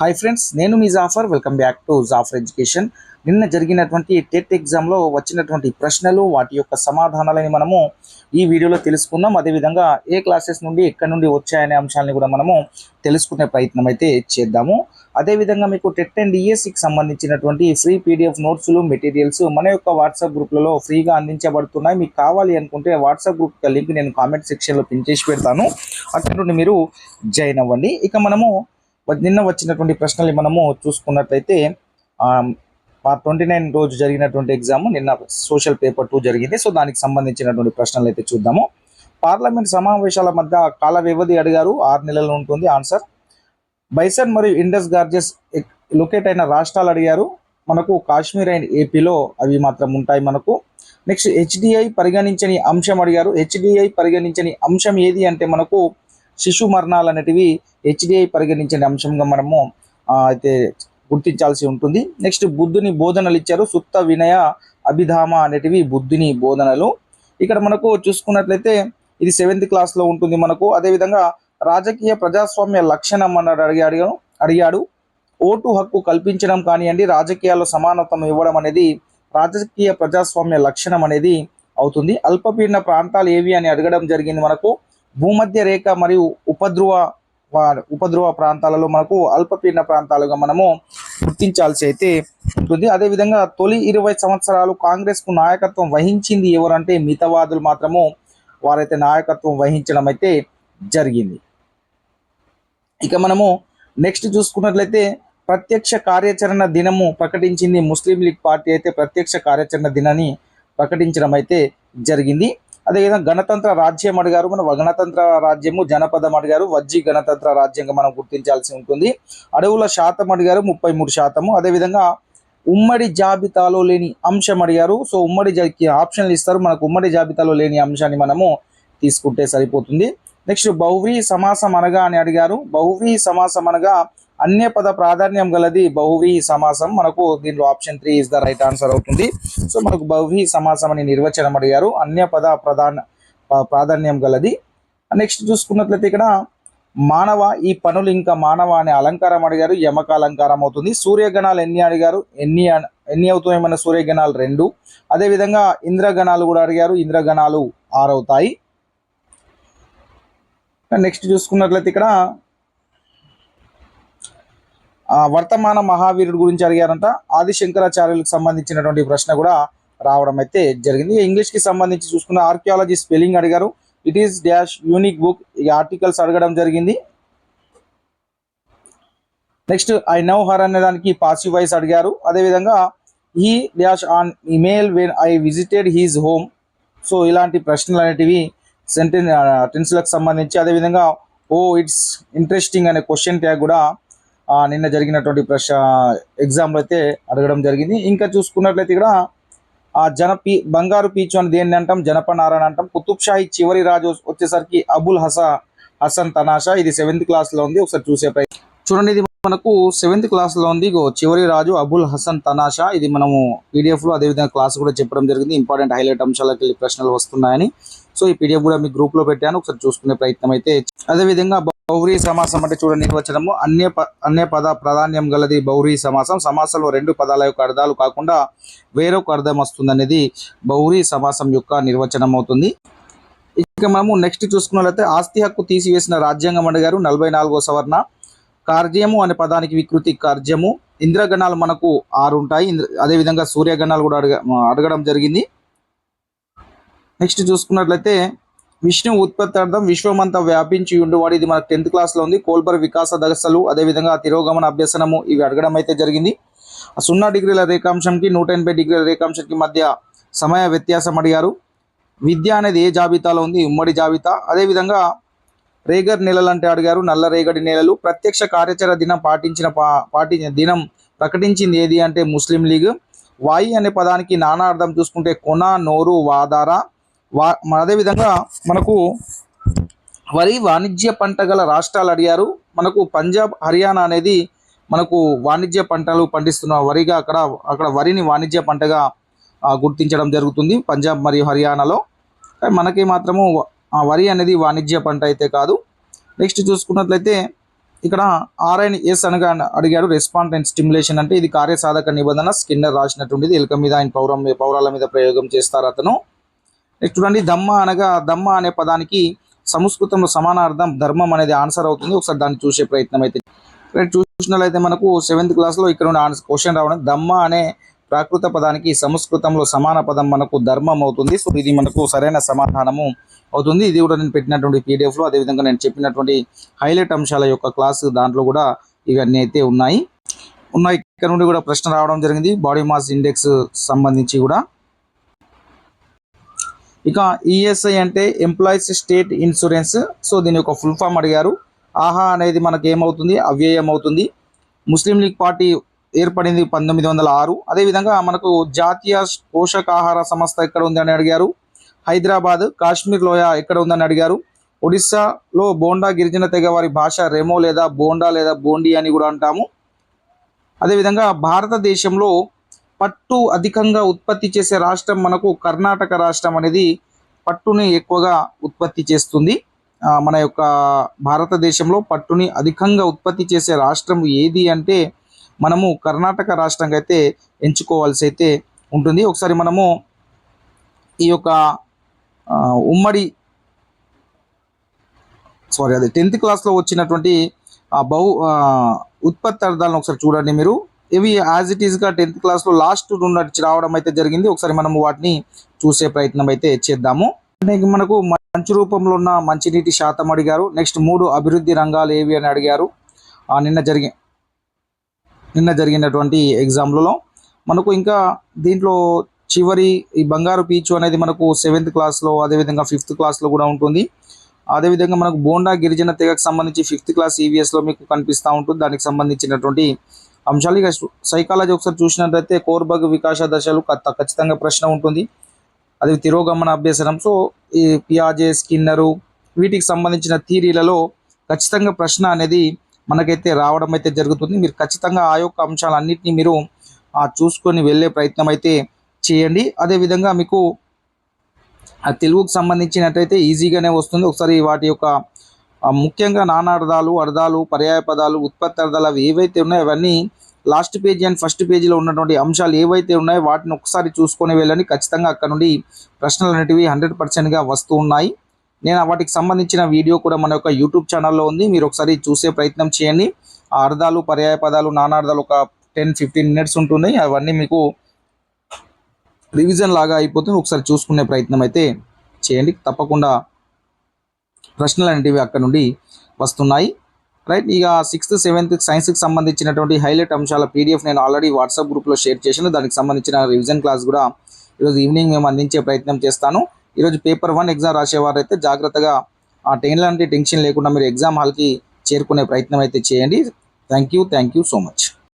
Hi friends, నేను మీ Jafar. Welcome back to Jafar education. నిన్న జరిగినటువంటి టెట్ ఎగ్జామ్లో వచ్చినటువంటి ప్రశ్నలు, వాటి యొక్క సమాధానాలని మనము ఈ వీడియోలో తెలుసుకుందాం. అదేవిధంగా ఏ క్లాసెస్ నుండి ఎక్కడి నుండి వచ్చాయనే అంశాలని కూడా మనము తెలుసుకునే ప్రయత్నం అయితే చేద్దాము. అదేవిధంగా మీకు టెట్ అండ్ డిఎస్సికి సంబంధించినటువంటి ఫ్రీ పీడిఎఫ్ నోట్స్లు, మెటీరియల్స్ మన యొక్క వాట్సాప్ గ్రూప్లలో ఫ్రీగా అందించబడుతున్నాయి. మీకు కావాలి అనుకుంటే వాట్సాప్ గ్రూప్ లింక్ నేను కామెంట్ సెక్షన్లో పిన్ చేసి పెడతాను. అక్కడ నుండి మీరు జాయిన్ అవ్వండి. ఇక మనము నిన్న వచ్చినటువంటి ప్రశ్నలు మనము చూసుకున్నట్లయితే పార్ట్ 29 రోజు జరిగినటువంటి ఎగ్జామ్ నిన్న సోషల్ పేపర్ 2 జరిగింది. సో దానికి సంబంధించినటువంటి ప్రశ్నలు అయితే చూద్దాము. పార్లమెంట్ సమావేశాల మధ్య కాల వ్యవధి అడిగారు. 6 నెలలు ఉంటుంది. ఆన్సర్ బైసన్ మరియు ఇండస్ గార్జెస్ లొకేట్ అయిన రాష్ట్రాలు అడిగారు. మనకు కాశ్మీర్ అండ్ ఏపీలో అవి మాత్రం ఉంటాయి మనకు. నెక్స్ట్ హెచ్డిఐ పరిగణించని అంశం అడిగారు. హెచ్డిఐ పరిగణించని అంశం ఏది అంటే మనకు శిశు మరణాలు అనేటివి హెచ్డిఐ పరిగణించని అంశంగా మనము అయితే గుర్తించాల్సి ఉంటుంది. నెక్స్ట్ బుద్ధుని బోధనలు ఇచ్చారు. సుత్త వినయ అభిధామ అనేటివి బుద్ధుని బోధనలు. ఇక్కడ మనకు చూసుకున్నట్లయితే ఇది 7th క్లాస్లో ఉంటుంది మనకు. అదేవిధంగా రాజకీయ ప్రజాస్వామ్య లక్షణం అన్నాడు అడిగాడు. ఓటు హక్కు కల్పించడం కానివ్వండి, రాజకీయాల్లో సమానత్వం ఇవ్వడం అనేది రాజకీయ ప్రజాస్వామ్య లక్షణం అనేది అవుతుంది. అల్పపీడన ప్రాంతాలు ఏవి అని అడగడం జరిగింది మనకు. భూమధ్య రేఖ మరియు ఉపద్రువ ప్రాంతాలలో మనకు అల్పపీడన ప్రాంతాలుగా మనము గుర్తించాల్సి అయితే ఉంటుంది. అదేవిధంగా తొలి 20 సంవత్సరాలు కాంగ్రెస్కు నాయకత్వం వహించింది ఎవరంటే మితవాదులు మాత్రము వారైతే నాయకత్వం వహించడం అయితే జరిగింది. ఇక మనము నెక్స్ట్ చూసుకున్నట్లయితే ప్రత్యక్ష కార్యాచరణ దినము ప్రకటించింది ముస్లిం లీగ్ పార్టీ అయితే ప్రత్యక్ష కార్యాచరణ దినాన్ని ప్రకటించడం అయితే జరిగింది. అదేవిధంగా గణతంత్ర రాజ్యం అడిగారు. మన గణతంత్ర రాజ్యము జనపదం అడిగారు. వజ్జీ గణతంత్ర రాజ్యంగా మనం గుర్తించాల్సి ఉంటుంది. అడవుల శాతం అడిగారు, 33%. అదేవిధంగా ఉమ్మడి జాబితాలో లేని అంశం అడిగారు. సో ఉమ్మడి ఆప్షన్లు ఇస్తారు మనకు. ఉమ్మడి జాబితాలో లేని అంశాన్ని మనము తీసుకుంటే సరిపోతుంది. నెక్స్ట్ బహువ్రీహి సమాసం అనగా అని అడిగారు. బహువ్రీహి సమాసం అనగా అన్య పద ప్రాధాన్యం గలది బహువ్రీహి సమాసం. మనకు దీంట్లో option 3 is the right answer అవుతుంది. సో మనకు బహువ్రీహి సమాసం అని నిర్వచనం అడిగారు. అన్య పద ప్రాధాన్యం గలది. నెక్స్ట్ చూసుకున్నట్లయితే ఇక్కడ మానవ ఈ పనులు ఇంకా మానవ అనే అలంకారం అడిగారు. యమక అలంకారం అవుతుంది. సూర్యగణాలు ఎన్ని అడిగారు. ఎన్ని అవుతాయి మన సూర్యగణాలు 2. అదేవిధంగా ఇంద్రగణాలు కూడా అడిగారు. ఇంద్రగణాలు 6 అవుతాయి. నెక్స్ట్ చూసుకున్నట్లయితే ఇక్కడ వర్తమాన మహావీరుడు గురించి అడిగారంట. ఆదిశంకరాచార్యులకు సంబంధించినటువంటి ప్రశ్న కూడా రావడం అయితే జరిగింది. ఇంగ్లీష్కి సంబంధించి చూసుకున్న ఆర్కియాలజీ స్పెల్లింగ్ అడిగారు. It is dash unique book. ఈ ఆర్టికల్స్ అడగడం జరిగింది. నెక్స్ట్ ఐ నవ్ హర్ అనే దానికి పాసివ్ వాయిస్ అడిగారు. అదేవిధంగా he dash on email when I visited his home. So ఇలాంటి ప్రశ్నలు అనేటివి టెన్స్లకు సంబంధించి. అదేవిధంగా ఓ ఇట్స్ ఇంట్రెస్టింగ్ అనే క్వశ్చన్ ట్యాగ్ కూడా నిన్న జరిగినటువంటి ఎగ్జామ్లో అయితే అడగడం జరిగింది. ఇంకా చూసుకున్నట్లయితే ఇక్కడ బంగారు పీచు అని దేన్ని అంటాం. జనపనార అని అంటాం. కుతుబ్ షాహీ చివరి రాజు వచ్చేసరికి అబుల్ హసన్ తనాషా. ఇది 7th క్లాస్లో ఉంది. ఒకసారి చూసే ప్రయత్నం చూడండి. ఇది మనకు 7th క్లాస్లో ఉంది. చివరి రాజు అబుల్ హసన్ తనాషా. ఇది మనము పీడిఎఫ్లో అదేవిధంగా క్లాస్ కూడా చెప్పడం జరిగింది. ఇంపార్టెంట్ హైలైట్ అంశాలకు వెళ్ళి ప్రశ్నలు వస్తున్నాయని. సో ఈ పీడిఎఫ్ కూడా మీ గ్రూప్లో పెట్టాను. ఒకసారి చూసుకునే ప్రయత్నం అయితే. అదేవిధంగా బహువ్రీహి సమాసం అంటే చూడండి నిర్వచనము. అన్య పద ప్రాధాన్యం గలది బహువ్రీహి సమాసం. సమాసంలో 2 పదాల యొక్క అర్థాలు కాకుండా వేరొక అర్థం వస్తుంది అనేది బహువ్రీహి సమాసం యొక్క నిర్వచనం అవుతుంది. ఇక మనము నెక్స్ట్ చూసుకున్నట్లయితే ఆస్తి హక్కు తీసివేసిన రాజ్యాంగం అడిగారు. 44వ సవరణ. కార్యము అనే పదానికి వికృతి కార్యము. ఇంద్రగణాలు మనకు 6 ఉంటాయి. అదేవిధంగా సూర్యగణాలు కూడా అడగడం జరిగింది. నెక్స్ట్ చూసుకున్నట్లయితే విష్ణు ఉత్పత్తార్థం విశ్వమంతా వ్యాపించి ఉండేవాడు. ఇది మనకు 10th క్లాస్లో ఉంది. కోల్బర్ వికాస దశలు, అదేవిధంగా తిరోగమన అభ్యసనము ఇవి అడగడం అయితే జరిగింది. 0 డిగ్రీల రేఖాంశంకి 180 డిగ్రీల రేఖాంశంకి మధ్య సమయ వ్యత్యాసం అడిగారు. విద్య అనేది ఏ జాబితాలో ఉంది. ఉమ్మడి జాబితా. అదేవిధంగా రేగర్ నెలలు అంటే అడిగారు. నల్ల రేగడి నేలలు. ప్రత్యక్ష కార్యాచరణ దినం పాటించిన దినం ప్రకటించింది ఏది అంటే ముస్లిం లీగ్. వాయి అనే పదానికి నానా అర్థం చూసుకుంటే కొన, నోరు, వాదార. అదేవిధంగా మనకు వరి వాణిజ్య పంట గల రాష్ట్రాలు అడిగారు. మనకు పంజాబ్, హర్యానా అనేది మనకు వాణిజ్య పంటలు పండిస్తున్న వరిగా అక్కడ వరిని వాణిజ్య పంటగా గుర్తించడం జరుగుతుంది పంజాబ్ మరియు హర్యానాలో. మనకి మాత్రము వరి అనేది వాణిజ్య పంట అయితే కాదు. నెక్స్ట్ చూసుకున్నట్లయితే ఇక్కడ RNS అనగా అడిగారు. రెస్పాండెంట్ స్టిమ్యులేషన్ అంటే ఇది కార్యసాధక నిబంధన. స్కిన్నర్ రాసినటువంటిది. ఎలుక మీద ఆయన పౌరాల మీద ప్రయోగం చేస్తారు అతను. నెక్స్ట్ చూడండి, దమ్మ అనే పదానికి సంస్కృతంలో సమానార్థం ధర్మం అనేది ఆన్సర్ అవుతుంది. ఒకసారి దాన్ని చూసే ప్రయత్నం అయితే చూసినట్లయితే మనకు 7th క్లాస్లో ఇక్కడ క్వశ్చన్ రావడం, దమ్మ అనే ప్రాకృత పదానికి సంస్కృతంలో సమాన పదం మనకు ధర్మం అవుతుంది. సో ఇది మనకు సరైన సమాధానము అవుతుంది. ఇది కూడా నేను పెట్టినటువంటి పీడిఎఫ్లో, అదేవిధంగా నేను చెప్పినటువంటి హైలైట్ అంశాల యొక్క క్లాసు దాంట్లో కూడా ఇవన్నీ అయితే ఉన్నాయి. ఇక్కడ నుండి కూడా ప్రశ్న రావడం జరిగింది బాడీ మాస్ ఇండెక్స్ సంబంధించి కూడా. ఇక ఈఎస్ఐ అంటే ఎంప్లాయీస్ స్టేట్ ఇన్సూరెన్స్. సో దీని యొక్క ఫుల్ ఫామ్ అడిగారు. ఆహా అనేది మనకి ఏమవుతుంది, అవ్యయం అవుతుంది. ముస్లిం లీగ్ పార్టీ ఏర్పడింది 1906. అదేవిధంగా మనకు జాతీయ పోషకాహార సంస్థ ఎక్కడ ఉంది అని అడిగారు. హైదరాబాద్. కాశ్మీర్ లోయ ఎక్కడ ఉందని అడిగారు. ఒడిస్సాలో బోండా గిరిజన తెగ వారి భాష రెమో లేదా బోండా లేదా బోండి అని కూడా అంటాము. అదేవిధంగా భారతదేశంలో పట్టు అధికంగా ఉత్పత్తి చేసే రాష్ట్రం మనకు కర్ణాటక రాష్ట్రం అనేది పట్టుని ఎక్కువగా ఉత్పత్తి చేస్తుంది. మన యొక్క భారతదేశంలో పట్టుని అధికంగా ఉత్పత్తి చేసే రాష్ట్రం ఏది అంటే మనము కర్ణాటక రాష్ట్రంగా అయితే ఎంచుకోవాల్సి అయితే ఉంటుంది. ఒకసారి మనము ఈ యొక్క ఉమ్మడి 10th క్లాస్లో వచ్చినటువంటి ఉత్పత్తి అర్థాలను ఒకసారి చూడండి మీరు. ఇవి యాజ్ ఇట్ ఈస్గా 10th క్లాస్లో లాస్ట్ రావడం అయితే జరిగింది. ఒకసారి మనము వాటిని చూసే ప్రయత్నం అయితే చేద్దాము. మనకు మంచు రూపంలో ఉన్న మంచినీటి శాతం అడిగారు. నెక్స్ట్ 3 అభివృద్ధి రంగాలు ఏవి అని అడిగారు. నిన్న జరిగినటువంటి ఎగ్జామ్లలో మనకు ఇంకా దీంట్లో చివరి ఈ బంగారు పీచు అనేది మనకు 7th క్లాస్లో, అదేవిధంగా 5th క్లాస్లో కూడా ఉంటుంది. అదేవిధంగా మనకు బోండా గిరిజన తెగకు సంబంధించి 5th క్లాస్ ఈవీఎస్లో మీకు కనిపిస్తూ ఉంటుంది. దానికి సంబంధించినటువంటి అంశాలు. ఇక సైకాలజీ ఒకసారి చూసినట్లయితే కోర్బగ్ వికాస దశలు ఖచ్చితంగా ప్రశ్న ఉంటుంది. అది తిరోగమన అభ్యసనం. సో ఈ పియాజే, స్కిన్నరు వీటికి సంబంధించిన థియరీలలో ఖచ్చితంగా ప్రశ్న అనేది మనకైతే రావడం అయితే జరుగుతుంది. మీరు ఖచ్చితంగా ఆ యొక్క అంశాలన్నింటినీ మీరు చూసుకొని వెళ్ళే ప్రయత్నం అయితే చేయండి. అదేవిధంగా మీకు తెలుగుకు సంబంధించినట్టయితే ఈజీగానే వస్తుంది. ఒకసారి వాటి యొక్క ముఖ్యంగా నానార్థాలు, అర్థాలు, పర్యాయ పదాలు, ఉత్పత్తి అర్థాలు అవి ఏవైతే ఉన్నాయో అవన్నీ లాస్ట్ పేజీ అండ్ ఫస్ట్ పేజీలో ఉన్నటువంటి అంశాలు ఏవైతే ఉన్నాయో వాటిని ఒకసారి చూసుకొని వెళ్ళండి. ఖచ్చితంగా అక్కడ నుండి ప్రశ్నలు అనేటివి 100%గా వస్తూ ఉన్నాయి. నేను వాటికి సంబంధించిన వీడియో కూడా మన యొక్క యూట్యూబ్ ఛానల్లో ఉంది. మీరు ఒకసారి చూసే ప్రయత్నం చేయండి. ఆ అర్థాలు, పర్యాయ పదాలు, నానార్థాలు ఒక 10-15 మినిట్స్ ఉంటున్నాయి. అవన్నీ మీకు రివిజన్ లాగా అయిపోతుంది. ఒకసారి చూసుకునే ప్రయత్నం అయితే చేయండి. తప్పకుండా ప్రశ్నలు అనేటివి అక్కడ నుండి వస్తున్నాయి. రైట్. ఇక 6th, 7th సైన్స్కి సంబంధించినటువంటి హైలైట్ అంశాల పీడిఎఫ్ నేను ఆల్రెడీ వాట్సాప్ గ్రూప్లో షేర్ చేశాను. దానికి సంబంధించిన రివిజన్ క్లాస్ కూడా ఈరోజు ఈవినింగ్ మేము అందించే ప్రయత్నం చేస్తాను. ఈరోజు పేపర్ 1 ఎగ్జామ్ రాసేవారు అయితే జాగ్రత్తగా టెన్షన్ లేకుండా మీరు ఎగ్జామ్ హాల్కి చేరుకునే ప్రయత్నం అయితే చేయండి. Thank you so much.